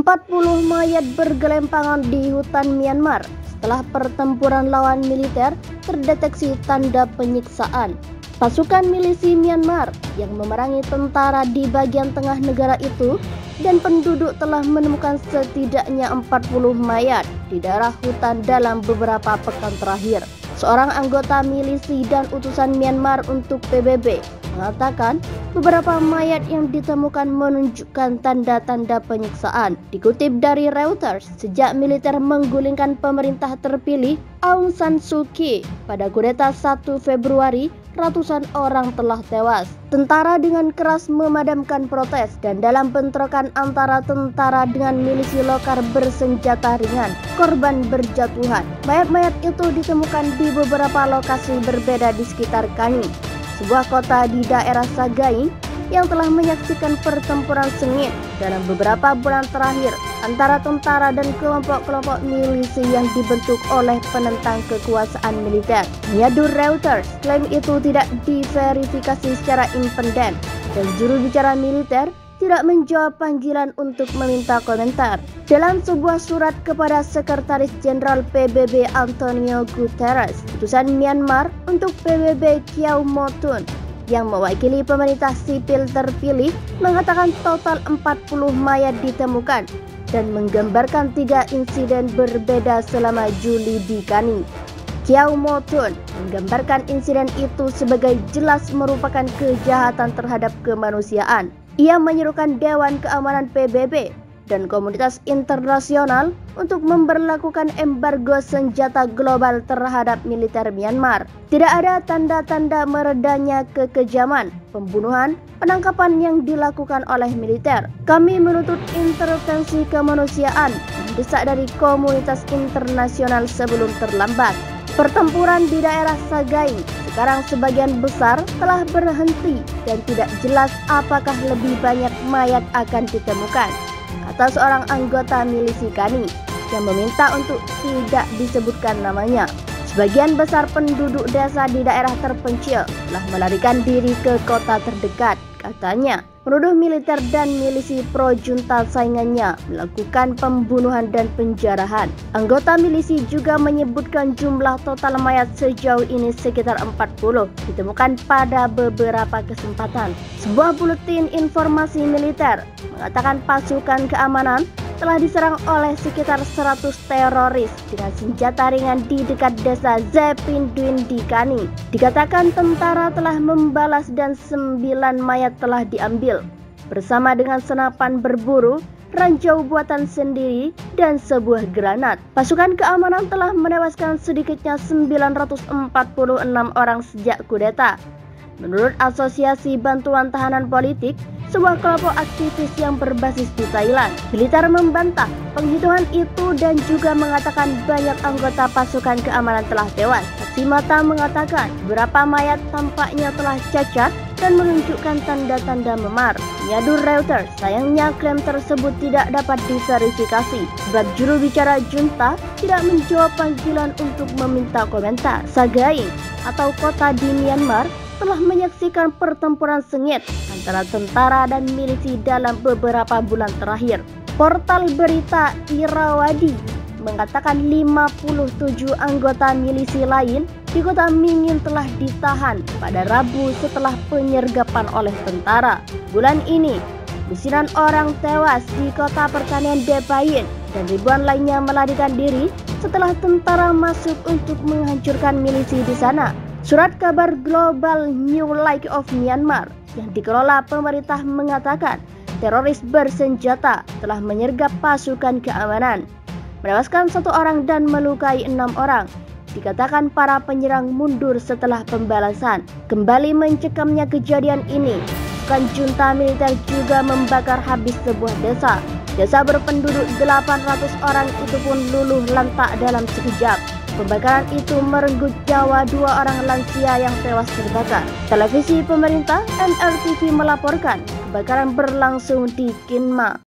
40 mayat bergelimpangan di hutan Myanmar setelah pertempuran lawan militer terdeteksi tanda penyiksaan. Pasukan milisi Myanmar yang memerangi tentara di bagian tengah negara itu dan penduduk telah menemukan setidaknya 40 mayat di daerah hutan dalam beberapa pekan terakhir. Seorang anggota milisi dan utusan Myanmar untuk PBB mengatakan beberapa mayat yang ditemukan menunjukkan tanda-tanda penyiksaan. Dikutip dari Reuters, sejak militer menggulingkan pemerintah terpilih Aung San Suu Kyi pada kudeta 1 Februari, ratusan orang telah tewas. Tentara dengan keras memadamkan protes dan dalam bentrokan antara tentara dengan milisi lokal bersenjata ringan, korban berjatuhan. Mayat-mayat itu ditemukan di beberapa lokasi berbeda di sekitar Kani, sebuah kota di daerah Sagaing yang telah menyaksikan pertempuran sengit dalam beberapa bulan terakhir antara tentara dan kelompok-kelompok milisi yang dibentuk oleh penentang kekuasaan militer. Menyadu Reuters, klaim itu tidak diverifikasi secara independen dan juru bicara militer tidak menjawab panggilan untuk meminta komentar. Dalam sebuah surat kepada Sekretaris Jenderal PBB Antonio Guterres, utusan Myanmar untuk PBB Kyaw Moe Tun yang mewakili pemerintah sipil terpilih mengatakan total 40 mayat ditemukan dan menggambarkan 3 insiden berbeda selama Juli di Kani. Kyaw Moe Tun menggambarkan insiden itu sebagai jelas merupakan kejahatan terhadap kemanusiaan. Ia menyerukan Dewan Keamanan PBB dan komunitas internasional untuk memberlakukan embargo senjata global terhadap militer Myanmar. Tidak ada tanda-tanda meredanya kekejaman, pembunuhan, penangkapan yang dilakukan oleh militer. Kami menuntut intervensi kemanusiaan mendesak dari komunitas internasional sebelum terlambat. Pertempuran di daerah Sagaing sekarang sebagian besar telah berhenti dan tidak jelas apakah lebih banyak mayat akan ditemukan, kata seorang anggota milisi Kani yang meminta untuk tidak disebutkan namanya. Sebagian besar penduduk desa di daerah terpencil telah melarikan diri ke kota terdekat, katanya. Menuduh militer dan milisi pro-junta saingannya melakukan pembunuhan dan penjarahan. Anggota milisi juga menyebutkan jumlah total mayat sejauh ini sekitar 40 ditemukan pada beberapa kesempatan. Sebuah buletin informasi militer mengatakan pasukan keamanan telah diserang oleh sekitar 100 teroris dengan senjata ringan di dekat desa Zepinduin di Kani. Dikatakan tentara telah membalas dan 9 mayat telah diambil, bersama dengan senapan berburu, ranjau buatan sendiri, dan sebuah granat. Pasukan keamanan telah menewaskan sedikitnya 946 orang sejak kudeta. Menurut Asosiasi Bantuan Tahanan Politik, sebuah kelompok aktivis yang berbasis di Thailand, militer membantah penghitungan itu dan juga mengatakan banyak anggota pasukan keamanan telah tewas. Saksi mata mengatakan beberapa mayat tampaknya telah cacat dan menunjukkan tanda-tanda memar. Menyadu Reuters, sayangnya klaim tersebut tidak dapat diverifikasi sebab juru bicara junta tidak menjawab panggilan untuk meminta komentar. Sagaing atau kota di Myanmar telah menyaksikan pertempuran sengit antara tentara dan milisi dalam beberapa bulan terakhir. Portal berita Irrawaddy mengatakan 57 anggota milisi lain di kota Mingin telah ditahan pada Rabu setelah penyergapan oleh tentara. Bulan ini, lusinan orang tewas di kota pertanian Depayin dan ribuan lainnya melarikan diri setelah tentara masuk untuk menghancurkan milisi di sana. Surat kabar global New Light of Myanmar yang dikelola pemerintah mengatakan teroris bersenjata telah menyergap pasukan keamanan, menewaskan 1 orang dan melukai 6 orang. Dikatakan para penyerang mundur setelah pembalasan. Kembali mencekamnya kejadian ini, pasukan junta militer juga membakar habis sebuah desa. Desa berpenduduk 800 orang itu pun luluh lantak dalam sekejap. Pembakaran itu merenggut nyawa 2 orang lansia yang tewas terbakar. Televisi pemerintah NRTV melaporkan kebakaran berlangsung di Kinma.